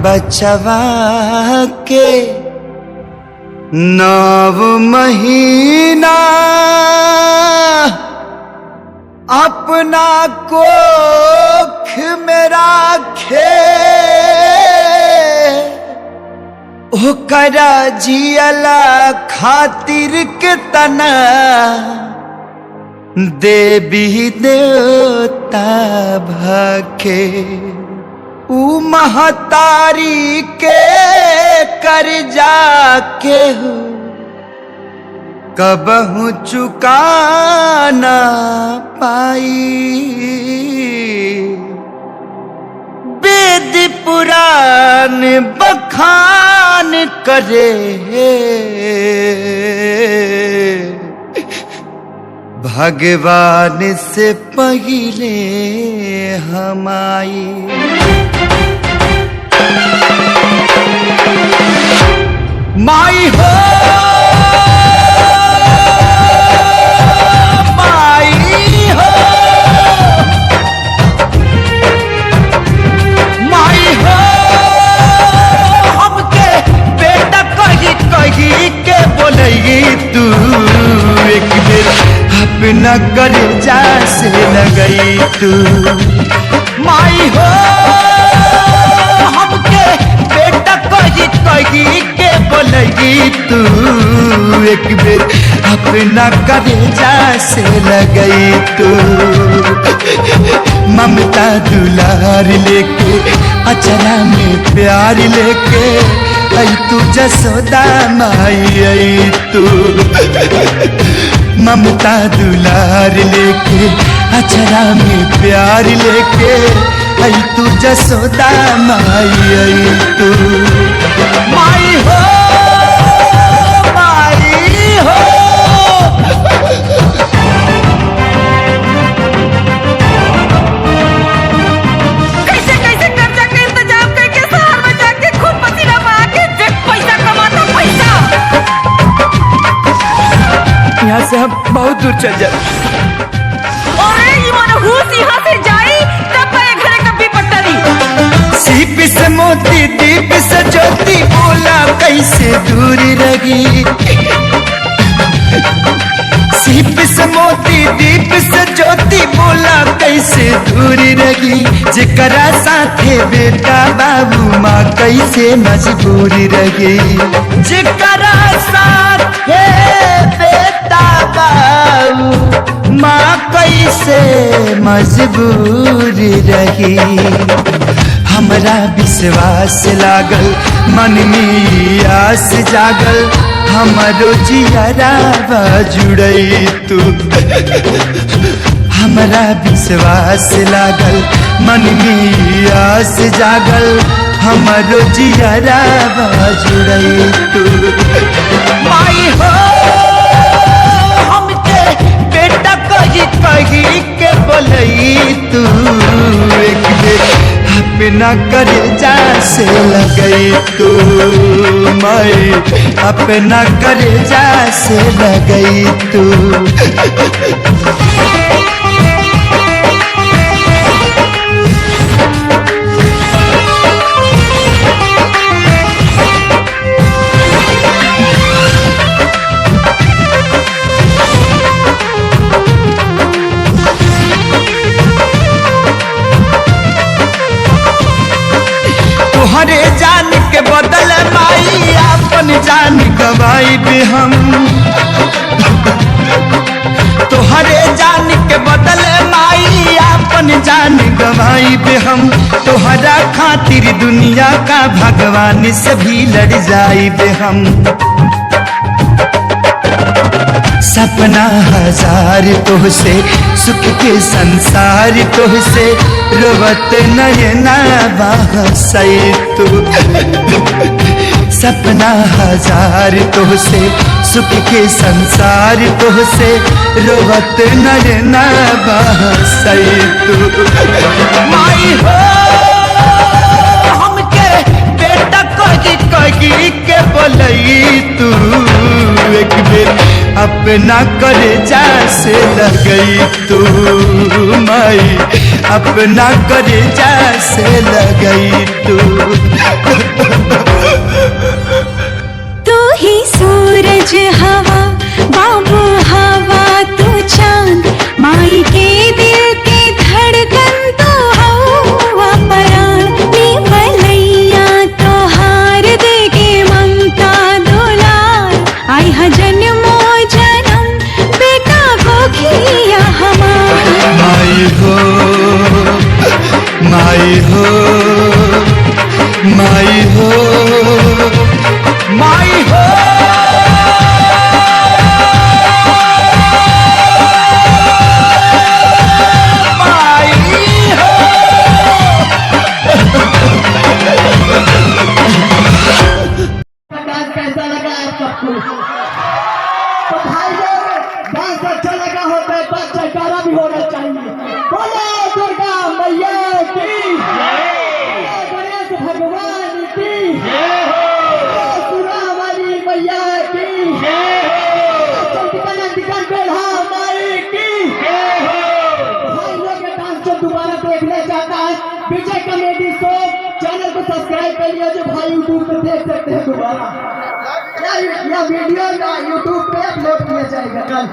बचवा के 9 महीना अपना कोख में राखे ओकरा जियला खातिर के तना देवी देवता भखे ऊ महतारी के कर जाके हो कबहू चुका ना पाई। वेद पुराण बखान करे भगवान से पहले हम आई। माई हो माई हो माई हो हमके बेटा कही कही के बोलेगी तू एक बेर अपना कलेजा से लगई तू। माई हो हमके बेटा कही कही के बोलेगी तू एक बेर अपना कलेजा से लगई तू। ममता दुलार लेके अचरा में प्यार लेके आई तू जसोदा माई आई तू। ममता दुलार लेके अचरा में प्यार लेके आई तू जसोदा माई आई तू। माई हो माई हो कैसे कैसे कर्जा के इंतजाम करके शहर में जाके खूब पसीना बहा के पैसा कमाता पैसा। यहाँ से हम बहुत दूर चल जाए। अरे ये मनहूस यहाँ से जाई तब मैं घरे कभी पट्टरी। सीप से मोती दीप से ज्योति बोला कैसे दूर रही। सीप से मोती दीप से ज्योति बोला कैसे दूर रही। जेकरा साथे बेटा बाबू माँ कैसे मजबूर रही। जेकरा साथे बेटा बाबू माँ कैसे मजबूर रही। हमरा विश्वास लागल मन में आस जागल हमरो जियरा जुड़ई तू। हमरा विश्वास लागल मन में आस जागल हमरो जियरा जुड़ई तू। माई हो हमके बेटा कही कही के बोलई तू एक बेर अपना कलेजा से लगई तू। माई अपना कलेजा से लगई तू। तोहरे जान के बदल माई अपन जान गवाई भी हम। तोहरे जान के बदल माई अपन जान गवाई भी हम। तोहरा खातिर दुनिया का भगवान से भी लड़ जाई भी हम। सपना हजार तोहसे सुख के संसार तोहसे रोवत नयना बहसई तू। सपना हजार तोहसे सुख के संसार तोहसे रोवत नयना बहसई तू। माई हो हमके बेटा कही कही के बोलई तू एक बेर अपना कलेजा से लगई तू। माई अपना कलेजा से लगई तू। तू ही सूरज हवा बाबू हवा तू चांद माई के दिल के धड़कन तो हवा परान नी भलैया तो हार देगे ममता दुलार आई हा जन्मो जन्म बेटा गोखिया हमार माई हो माई हो माई हो माई हो डांस कैसा लगा आप सबको? तो भाई लोग डांस अच्छा लगा हो तो एक जयकारा भी होना चाहिए। बोलो दुर्गा मैया की, बोलो गणेश भगवान की, बोलो सुरा वाली मैया की, चंडिका नंदिका बेल्हा माई की। भाई लोग ये डांस जो दोबारा देखना चाहता है विजय कॉमेडी शो चैनल को सब्सक्राइब कर लिया जो भाई यूट्यूब पे देख सकते हैं दोबारा या वीडियो ना यूट्यूब पे अपलोड किया जाएगा कल।